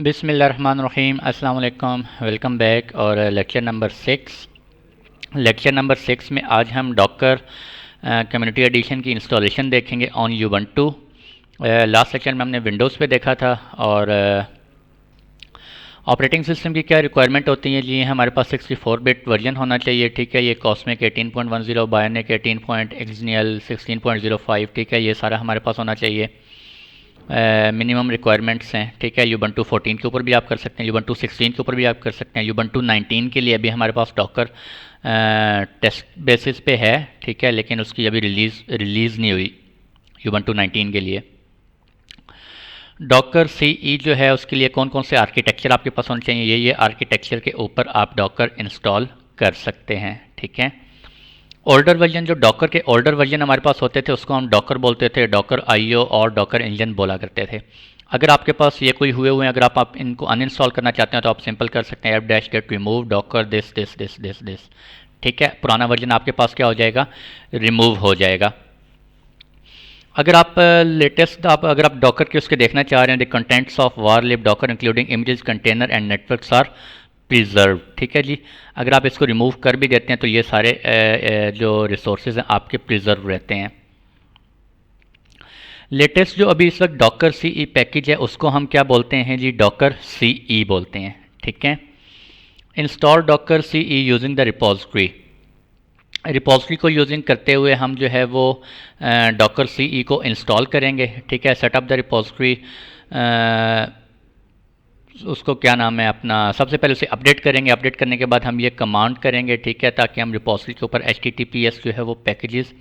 बिस्मिल्लाहिर्रहमानिर्रहीम अस्सलाम वालेकुम, वेलकम बैक। और लेक्चर नंबर 6 में आज हम डॉकर कम्युनिटी एडिशन की इंस्टॉलेशन देखेंगे ऑन यूबंटू। लास्ट लेक्चर में हमने विंडोज़ पे देखा था। और ऑपरेटिंग सिस्टम की क्या रिक्वायरमेंट होती है जी, हमारे पास 64 बिट वर्जन होना चाहिए। ठीक है, ये कॉस्मिक 18.10, बायोनिक 18, एक्सनियल 16.05। ठीक है, ये सारा हमारे पास होना चाहिए। मिनिमम रिक्वायरमेंट्स हैं। ठीक है, यूबंटू 14 के ऊपर भी आप कर सकते हैं, यूबंटू 16 के ऊपर भी आप कर सकते हैं। यूबंटू 19 के लिए अभी हमारे पास डॉकर टेस्ट बेसिस पे है। ठीक है, लेकिन उसकी अभी रिलीज़ नहीं हुई यूबंटू 19 के लिए। डॉकर सीई जो है उसके लिए कौन कौन से आर्किटेक्चर आपके पास होने चाहिए, ये आर्किटेक्चर के ऊपर आप डॉकर इंस्टॉल कर सकते हैं। ठीक है, ओल्डर वर्जन, जो डॉकर के ओल्डर वर्जन हमारे पास होते थे उसको हम डॉकर बोलते थे, डॉकर आईओ और डॉकर इंजन बोला करते थे। अगर आपके पास ये कोई हुए हैं, अगर आप इनको अनइंस्टॉल करना चाहते हैं तो आप सिंपल कर सकते हैं apt dash get remove Docker this this this this this. ठीक है, पुराना वर्जन आपके पास क्या हो जाएगा, रिमूव हो जाएगा। अगर आप लेटेस्ट अगर आप डॉकर के उसके देखना चाह रहे हैं, the contents of var lib Docker including images container and networks are preserve. ठीक है जी, अगर आप इसको रिमूव कर भी देते हैं तो ये सारे जो रिसोर्सेज हैं आपके प्रिजर्व रहते हैं। लेटेस्ट जो अभी इस वक्त डॉकर सीई पैकेज है उसको हम क्या बोलते हैं जी, डॉकर सीई बोलते हैं। ठीक है, install Docker CE using the repository को यूजिंग करते हुए हम जो है वो डॉकर सीई को इंस्टॉल करेंगे। ठीक है, सेटअप द रिपोजिटरी, उसको क्या नाम है अपना, सबसे पहले उसे अपडेट करेंगे। अपडेट करने के बाद हम ये कमांड करेंगे। ठीक है, ताकि हम रिपोजिटरी के ऊपर HTTPS जो है वो packages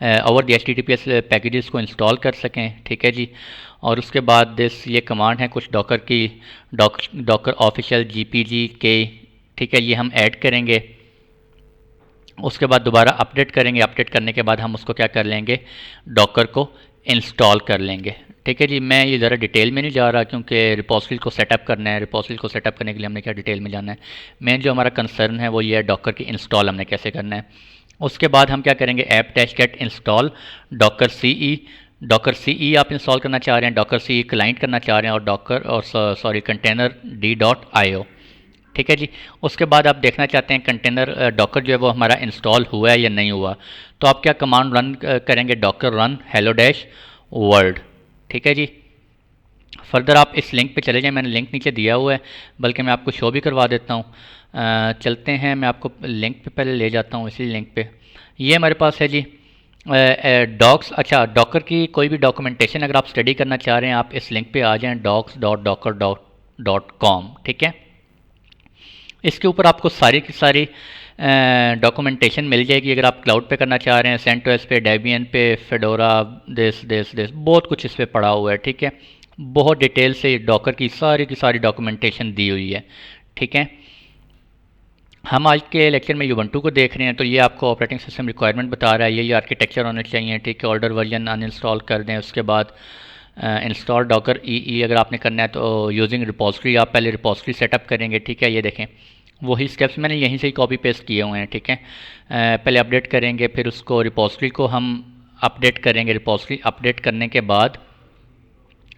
over the HTTPS packages को इंस्टॉल कर सकें। ठीक है जी, और उसके बाद दिस ये कमांड है कुछ डॉकर की, डॉकर ऑफिशियल GPG के। ठीक है, ये हम ऐड करेंगे। उसके बाद दोबारा अपडेट करेंगे। अपडेट करने के बाद हम उसको क्या कर लेंगे, डॉकर को इंस्टॉल कर लेंगे। ठीक है जी, मैं ये ज़रा डिटेल में नहीं जा रहा क्योंकि रिपोजिटरी को सेटअप करना है। रिपोजिटरी को सेटअप करने के लिए हमने क्या डिटेल में जाना है, मेन जो हमारा कंसर्न है वो ये है डॉकर की इंस्टॉल हमने कैसे करना है। उसके बाद हम क्या करेंगे, apt dash get install Docker CE आप इंस्टॉल करना चाह रहे हैं, डॉकर सीई क्लाइंट करना चाह रहे हैं, और डॉकर और सॉरी कंटेनर d.io। ठीक है जी, उसके बाद आप देखना चाहते हैं कंटेनर डॉकर जो है वो हमारा इंस्टॉल हुआ है या नहीं हुआ, तो आप क्या कमांड रन करेंगे, Docker run hello dash world. ठीक है जी, फर्दर आप इस लिंक पे चले जाएं, मैंने लिंक नीचे दिया हुआ है, बल्कि मैं आपको शो भी करवा देता हूँ। चलते हैं, मैं आपको लिंक पे पहले ले जाता हूँ, इसी लिंक पे ये हमारे पास है जी डॉक्स। अच्छा, डॉकर की कोई भी डॉक्यूमेंटेशन अगर आप स्टडी करना चाह रहे हैं आप इस लिंक पे आ जाएं, docs.docker.com। ठीक है, इसके ऊपर आपको सारी की सारी डॉक्यूमेंटेशन मिल जाएगी। अगर आप क्लाउड पे करना चाह रहे हैं, सेंटोस पे, डेबियन पे, फेडोरा, दिस बहुत कुछ इस पे पड़ा हुआ है। ठीक है, बहुत डिटेल से डॉकर की सारी डॉक्यूमेंटेशन दी हुई है। ठीक है, हम आज के लेक्चर में यूबंटू को देख रहे हैं, तो ये आपको ऑपरेटिंग सिस्टम रिक्वायरमेंट बता रहा है, ये आर्किटेक्चर होने चाहिए। ठीक है, ऑल्डर वर्जन अनइंस्टॉल कर दें। उसके बाद इंस्टॉल डॉकर ई अगर आपने करना है तो यूजिंग रिपोजिटरी, आप पहले रिपोजिटरी सेटअप करेंगे। ठीक है, ये देखें वही स्टेप्स मैंने यहीं से ही कॉपी पेस्ट किए हुए हैं। ठीक है, पहले अपडेट करेंगे, फिर उसको रिपोजिटरी को हम अपडेट करेंगे। रिपोजिटरी अपडेट करने के बाद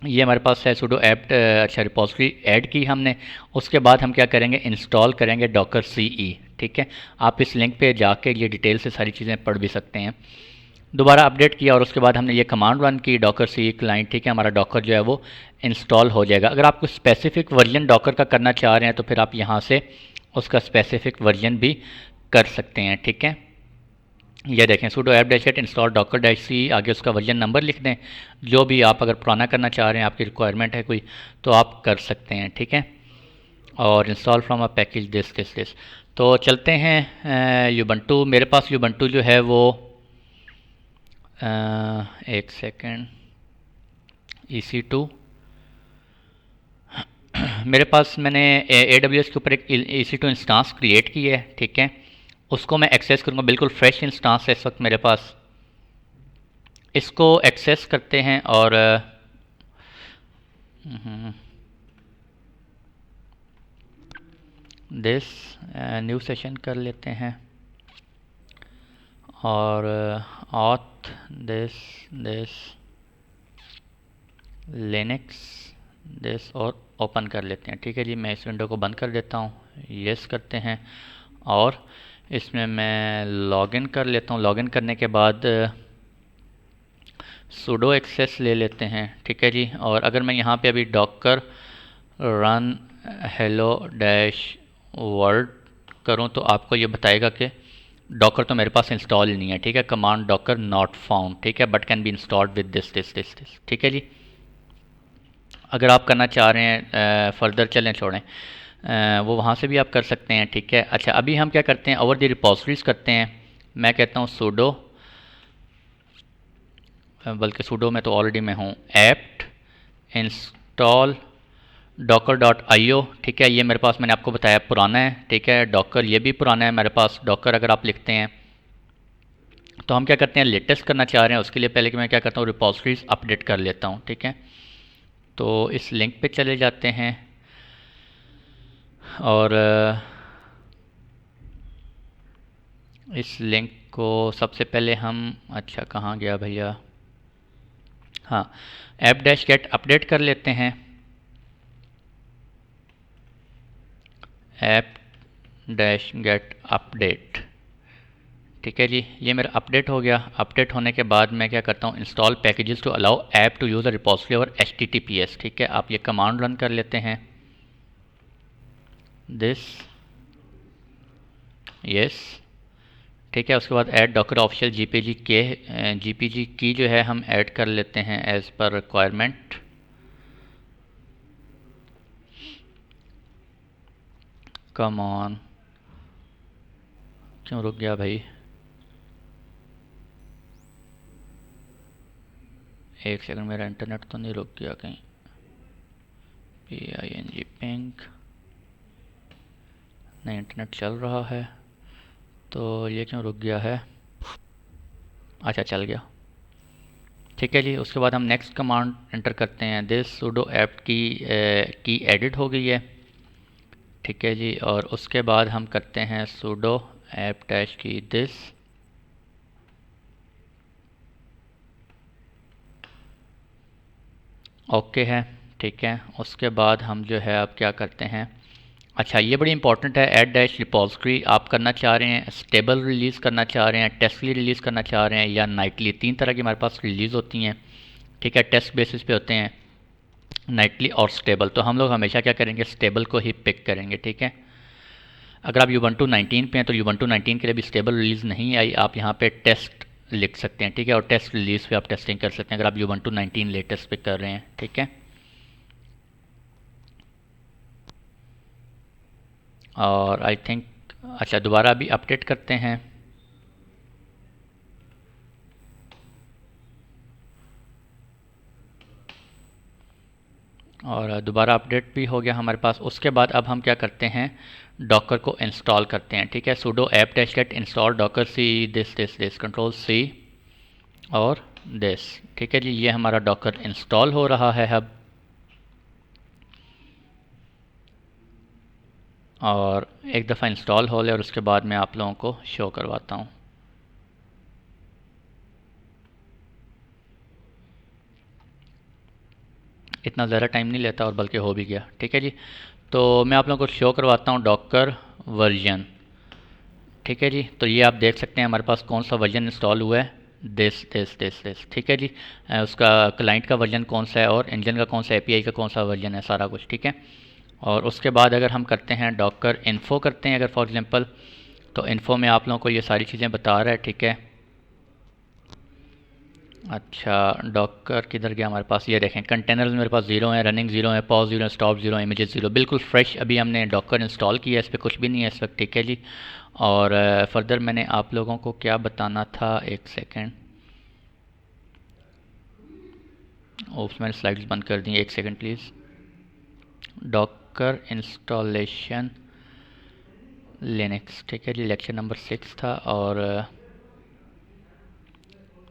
ये हमारे पास है सुडो ऐप, अच्छा रिपोजिटरी ऐड की हमने। उसके बाद हम क्या करेंगे, इंस्टॉल करेंगे डॉकर सीई। ठीक है, आप इस लिंक पे जाके ये डिटेल से सारी चीज़ें पढ़ भी सकते हैं। दोबारा अपडेट किया और उसके बाद हमने ये कमांड रन की, डॉकर सी क्लाइंट। ठीक है, हमारा डॉकर जो है वो इंस्टॉल हो जाएगा। अगर आप कुछ स्पेसिफिक वर्जन डॉकर का करना चाह रहे हैं तो फिर आप यहाँ से उसका स्पेसिफिक वर्जन भी कर सकते हैं। ठीक है, ये देखें sudo apt dash install docker dash C, आगे उसका वर्जन नंबर लिख दें। जो भी आप अगर पुराना करना चाह रहे हैं, आपकी रिक्वायरमेंट है कोई, तो आप कर सकते हैं। ठीक है, और install from a package this. तो चलते हैं यूबंटू। मेरे पास यूबंटू जो है वो एक सेकेंड, EC2 मेरे पास मैंने AWS के ऊपर एक EC2 इंस्टांस क्रिएट की है। ठीक है, उसको मैं एक्सेस करूँगा, बिल्कुल फ्रेश इंस्टांस है इस वक्त मेरे पास। इसको एक्सेस करते हैं और दिस न्यू सेशन कर लेते हैं और ऑथ दिस लिनक्स दिस और ओपन कर लेते हैं। ठीक है जी, मैं इस विंडो को बंद कर देता हूँ, यस करते हैं और इसमें मैं लॉगिन कर लेता हूँ। लॉगिन करने के बाद सुडो एक्सेस ले लेते हैं। ठीक है जी, और अगर मैं यहाँ पे अभी Docker run hello dash world करूँ तो आपको ये बताएगा कि डॉकर तो मेरे पास इंस्टॉल नहीं है। ठीक है, कमांड डॉकर नॉट फाउंड, ठीक है, but can be installed with this this this this. ठीक है जी, अगर आप करना चाह रहे हैं फर्दर चलें छोड़ें वो वहाँ से भी आप कर सकते हैं। ठीक है, अच्छा अभी हम क्या करते हैं, ओवर द रिपोजिटरीज करते हैं। मैं कहता हूँ सूडो, बल्कि सूडो में तो ऑलरेडी मैं हूँ, apt install docker dot I O. ठीक है, ये मेरे पास मैंने आपको बताया पुराना है। ठीक है, डॉकर ये भी पुराना है मेरे पास। डॉकर अगर आप लिखते हैं तो हम क्या करते हैं, लेटेस्ट करना चाह रहे हैं, उसके लिए पहले कि मैं क्या करता हूँ, रिपोजिटरीज अपडेट कर लेता हूँ। ठीक है, तो इस लिंक पे चले जाते हैं और इस लिंक को सबसे पहले हम, अच्छा कहाँ गया भैया, हाँ, ऐप डैश गेट अपडेट कर लेते हैं। ऐप डैश गेट अपडेट, ठीक है जी, ये मेरा अपडेट हो गया। अपडेट होने के बाद मैं क्या करता हूँ, install packages to allow apt to use a repository और HTTPS। ठीक है, आप ये कमांड रन कर लेते हैं, दिस यस। ठीक है, उसके बाद ऐड डॉकर ऑफिशियल जीपीजी की जो है हम ऐड कर लेते हैं as per requirement. Come on, क्यों रुक गया भाई, एक सेकंड, मेरा इंटरनेट तो नहीं रुक गया कहीं, PING पिंक, नहीं इंटरनेट चल रहा है, तो ये क्यों रुक गया है, अच्छा चल गया। ठीक है जी, उसके बाद हम नेक्स्ट कमांड एंटर करते हैं, दिस सूडो ऐप की एडिट हो गई है। ठीक है जी, और उसके बाद हम करते हैं सूडो ऐप डैश की दिस, ओके है। ठीक है, उसके बाद हम जो है अब क्या करते हैं, अच्छा ये बड़ी इंपॉर्टेंट है, ऐड डैश रिपोजिटरी आप करना चाह रहे हैं, स्टेबल रिलीज़ करना चाह रहे हैं, टेस्टली रिलीज़ करना चाह रहे हैं या नाइटली, तीन तरह की हमारे पास रिलीज़ होती हैं। ठीक है, टेस्ट बेसिस पे होते हैं, नाइटली और स्टेबल। तो हम लोग हमेशा क्या करेंगे, स्टेबल को ही पिक करेंगे। ठीक है, अगर आप यूबंटू 19 पे हैं तो यूबंटू 19 के लिए भी स्टेबल रिलीज़ नहीं आई, आप यहाँ पे टेस्ट लिख सकते हैं। ठीक है, और टेस्ट रिलीज़ पे आप टेस्टिंग कर सकते हैं अगर आप यूबंटू 19 लेटेस्ट पे कर रहे हैं। ठीक है, और आई थिंक, अच्छा दोबारा अभी अपडेट करते हैं, और दोबारा अपडेट भी हो गया हमारे पास। उसके बाद अब हम क्या करते हैं, डॉकर को इंस्टॉल करते हैं। ठीक है, sudo apt dash get install Docker C this this this control C और दिस। ठीक है जी, ये हमारा डॉकर इंस्टॉल हो रहा है अब, और एक दफ़ा इंस्टॉल हो ले और उसके बाद मैं आप लोगों को शो करवाता हूँ। इतना ज़्यादा टाइम नहीं लेता और बल्कि हो भी गया। ठीक है जी, तो मैं आप लोगों को शो करवाता हूँ डॉकर वर्जन। ठीक है जी, तो ये आप देख सकते हैं हमारे पास कौन सा वर्जन इंस्टॉल हुआ है, दिस दिस दिस दिस। ठीक है जी, उसका क्लाइंट का वर्जन कौन सा है और इंजन का कौन सा, API का कौन सा वर्जन है, सारा कुछ। ठीक है, और उसके बाद अगर हम करते हैं डॉकर इन्फो करते हैं अगर फॉर एग्जांपल, तो इन्फो में आप लोगों को ये सारी चीज़ें बता रहा है। ठीक है, अच्छा डॉकर किधर गया हमारे पास, ये देखें कंटेनर्स मेरे पास 0 है, रनिंग 0 है, पॉज 0 है, स्टॉप 0 है, इमेजेस 0, बिल्कुल फ्रेश अभी हमने डॉकर इंस्टॉल किया है, इस पर कुछ भी नहीं है इस वक्त। ठीक है जी, और फर्दर मैंने आप लोगों को क्या बताना था, एक सेकेंड, ओप्स मैंने स्लाइड्स बंद कर दी, एक second please. Docker installation Linux, ठीक है जी, लेक्चर नंबर 6 था। और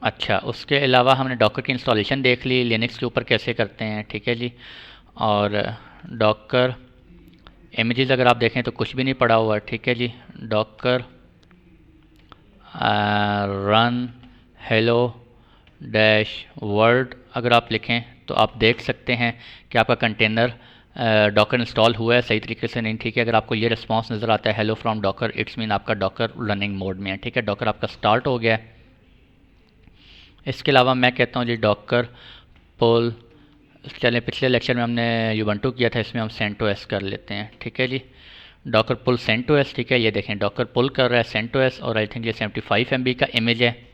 अच्छा उसके अलावा हमने डॉकर की इंस्टॉलेशन देख ली, लिनक्स के ऊपर कैसे करते हैं। ठीक है जी, और डॉकर इमेजेस अगर आप देखें तो कुछ भी नहीं पड़ा हुआ। ठीक है जी, docker run hello dash world अगर आप लिखें तो आप देख सकते हैं कि आपका कंटेनर डॉकर इंस्टॉल हुआ है सही तरीके से नहीं, ठीक है। अगर आपको ये रिस्पांस नज़र आता है hello from Docker, it's mean आपका डॉकर रनिंग मोड में है, ठीक है। डॉकर आपका स्टार्ट हो गया है। इसके अलावा मैं कहता हूँ जी डॉकर पुल, चलें पिछले लेक्चर में हमने यूबंटू किया था, इसमें हम सेंटोस कर लेते हैं, ठीक है जी। डॉकर पुल सेंटोस, ठीक है। ये देखें डॉकर पुल कर रहा है सेंटोस, और आई थिंक ये 75 MB का इमेज है,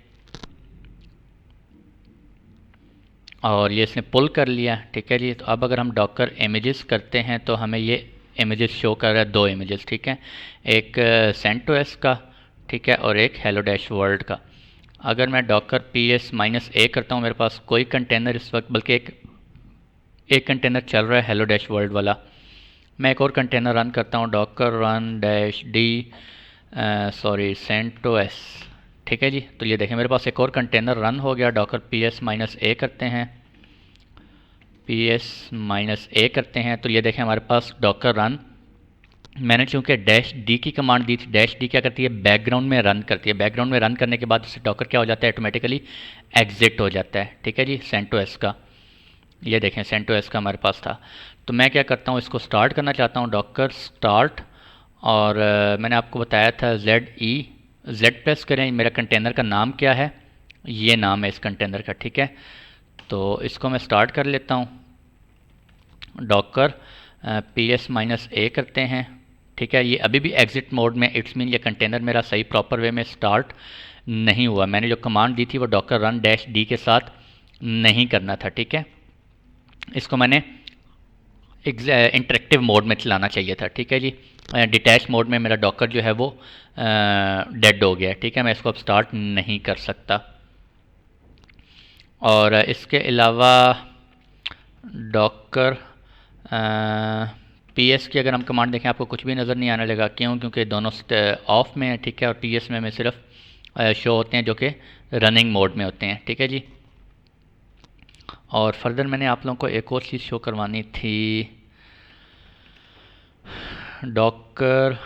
और ये इसने पुल कर लिया, ठीक है जी। तो अब अगर हम डॉकर इमेजेस करते हैं तो हमें ये इमेजेस शो कर रहा है, दो इमेजेस, ठीक है। एक सेंटोस का, ठीक है, और एक हेलो डैश वर्ल्ड का। अगर मैं डॉकर PS-A करता हूँ, मेरे पास कोई कंटेनर इस वक्त, बल्कि एक कंटेनर चल रहा है हेलो डैश वर्ल्ड वाला। मैं एक और कंटेनर रन करता हूँ, Docker run dash D sorry CentOS, ठीक है जी। तो ये देखें मेरे पास एक और कंटेनर रन हो गया। डॉकर PS-A करते हैं, PS-A करते हैं, तो ये देखें हमारे पास डॉकर रन, मैंने चूंकि डैश डी की कमांड दी थी, डैश डी क्या करती है, बैकग्राउंड में रन करती है। बैकग्राउंड में रन करने के बाद उससे डॉकर क्या हो जाता है, ऑटोमेटिकली एग्जिट हो जाता है, ठीक है जी। सेंटोस का, ये देखें सेंटोस का हमारे पास था। तो मैं क्या करता हूँ, इसको स्टार्ट करना चाहता हूँ, डॉकर स्टार्ट, और मैंने आपको बताया था जेड प्रेस करें। मेरा कंटेनर का नाम क्या है, ये नाम है इस कंटेनर का, ठीक है। तो इसको मैं स्टार्ट कर लेता हूँ, डॉकर PS-A करते हैं, ठीक है। ये अभी भी एग्जिट मोड में, इट्स मीन ये कंटेनर मेरा सही प्रॉपर वे में स्टार्ट नहीं हुआ। मैंने जो कमांड दी थी वो डॉकर रन डैश डी के साथ नहीं करना था, ठीक है। इसको मैंने इंटरेक्टिव मोड में चलाना चाहिए था, ठीक है जी। डिटैच मोड में मेरा डॉकर जो है वो डेड हो गया, ठीक है। मैं इसको अब स्टार्ट नहीं कर सकता। और इसके अलावा डॉकर PS की अगर हम कमांड देखें, आपको कुछ भी नज़र नहीं आने लगा, क्यों? क्योंकि दोनों ऑफ में है, ठीक है। और PS में हमें सिर्फ शो होते हैं जो कि रनिंग मोड में होते हैं, ठीक है जी। और फर्दर मैंने आप लोगों को एक और चीज़ शो करवानी थी, डॉकर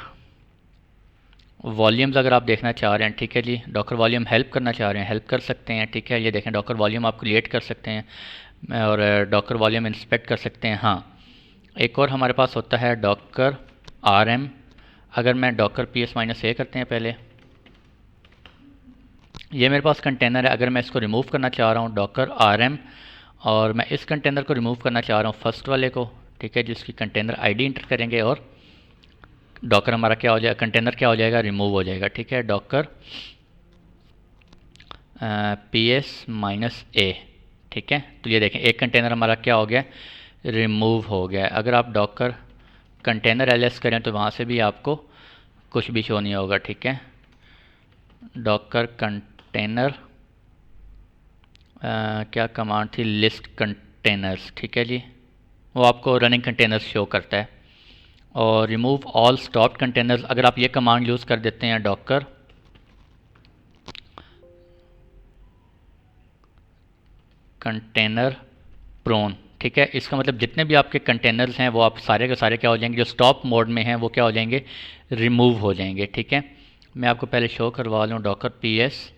वॉल्यूम्स अगर आप देखना चाह रहे हैं, ठीक है जी। डॉकर वॉल्यूम हेल्प करना चाह रहे हैं, हेल्प कर सकते हैं, ठीक है। ये देखें डॉकर वॉल्यूम आप क्रिएट कर सकते हैं और डॉकर वॉल्यूम इंस्पेक्ट कर सकते हैं। हाँ, एक और हमारे पास होता है डॉकर RM। अगर मैं डॉकर PS-A करते हैं पहले, ये मेरे पास कंटेनर है। अगर मैं इसको रिमूव करना चाह रहा हूँ डॉकर RM, और मैं इस कंटेनर को रिमूव करना चाह रहा हूँ फर्स्ट वाले को, ठीक है, जिसकी कंटेनर ID इंटर करेंगे और डॉकर हमारा क्या हो जाएगा, कंटेनर क्या हो जाएगा, रिमूव हो जाएगा, ठीक है। डॉकर PS-A, ठीक है। तो ये देखें एक कंटेनर हमारा क्या हो गया, रिमूव हो गया। अगर आप डॉकर कंटेनर LS करें तो वहाँ से भी आपको कुछ भी शो नहीं होगा, ठीक है। डॉकर कंटेनर क्या कमांड थी, लिस्ट कंटेनर्स, ठीक है जी, वो आपको रनिंग कंटेनर्स शो करता है। और रिमूव ऑल स्टॉप कंटेनर्स, अगर आप ये कमांड यूज़ कर देते हैं डॉकर कंटेनर प्रोन, ठीक है, इसका मतलब जितने भी आपके कंटेनर्स हैं वो आप सारे के सारे क्या हो जाएंगे, जो स्टॉप मोड में हैं वो क्या हो जाएंगे, रिमूव हो जाएंगे, ठीक है। मैं आपको पहले शो करवा लूँ डॉकर PS-A,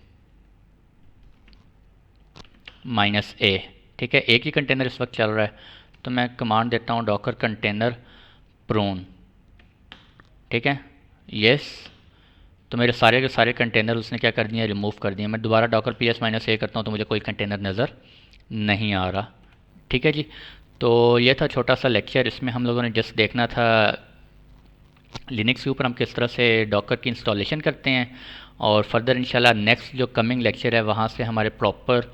ठीक है। एक ही कंटेनर इस वक्त चल रहा है, तो मैं कमांड देता हूँ डॉकर कंटेनर प्रोन, ठीक है, यस। तो मेरे सारे के सारे कंटेनर उसने क्या कर दिए, रिमूव कर दिए। मैं दोबारा डॉकर PS-A करता हूँ तो मुझे कोई कंटेनर नज़र नहीं आ रहा, ठीक है जी। तो ये था छोटा सा लेक्चर, इसमें हम लोगों ने जस्ट देखना था लिनक्स के ऊपर हम किस तरह से डॉकर की इंस्टॉलेशन करते हैं। और फर्दर इंशाल्लाह नेक्स्ट जो कमिंग लेक्चर है वहाँ से हमारे प्रॉपर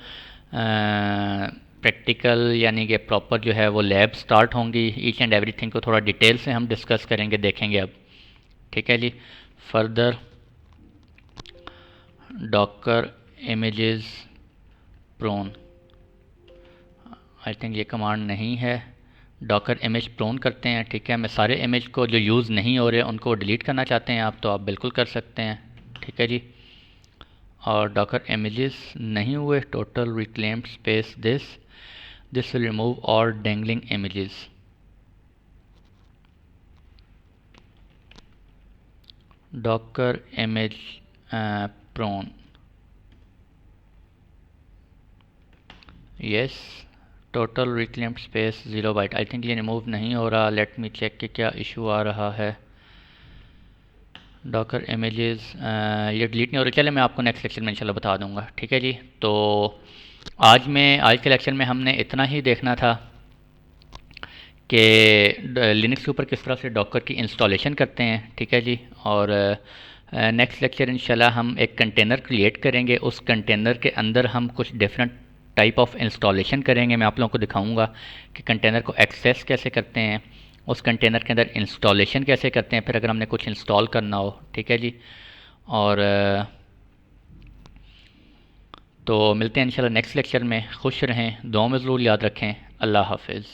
प्रैक्टिकल यानी कि प्रॉपर जो है वो लैब स्टार्ट होंगी। ईच एंड एवरीथिंग को थोड़ा डिटेल से हम डिस्कस करेंगे, देखेंगे अब, ठीक है जी। Further docker images prune, I think ये कमांड नहीं है। डॉकर इमेज प्रोन करते हैं, ठीक है। मैं सारे इमेज को जो यूज़ नहीं हो रहे उनको डिलीट करना चाहते हैं आप, तो आप बिल्कुल कर सकते हैं, ठीक है जी। और डॉकर इमेजेस नहीं हुए, total reclaimed space this will remove all dangling images. Docker image prune, yes, total reclaimed space 0 byte. I think ये रिमूव नहीं हो रहा। लेट मी चेक कि क्या इशू आ रहा है। डॉकर इमेजेस ये डिलीट नहीं हो रहा। चले मैं आपको नेक्स्ट लेक्चर में इंशाल्लाह बता दूंगा। ठीक है जी। तो आज के लेक्चर में हमने इतना ही देखना था कि लिनक्स के ऊपर किस तरह से डॉकर की इंस्टॉलेशन करते हैं। ठीक है जी। और नेक्स्ट लेक्चर इंशाल्लाह हम एक कंटेनर क्रिएट करेंगे। उस कंटेनर के अंदर हम कुछ डिफरेंट टाइप ऑफ इंस्टॉलेशन करेंगे। मैं आप लोगों को दिखाऊंगा कि कंटेनर को एक्सेस कैसे करते हैं, उस कंटेनर के अंदर इंस्टॉलेशन कैसे करते हैं, फिर अगर हमने कुछ इंस्टॉल करना हो। ठीक है जी। और तो मिलते हैं इंशाल्लाह नेक्स्ट लेक्चर में। खुश रहें, दुआ में ज़रूर याद रखें। अल्लाह हाफिज़।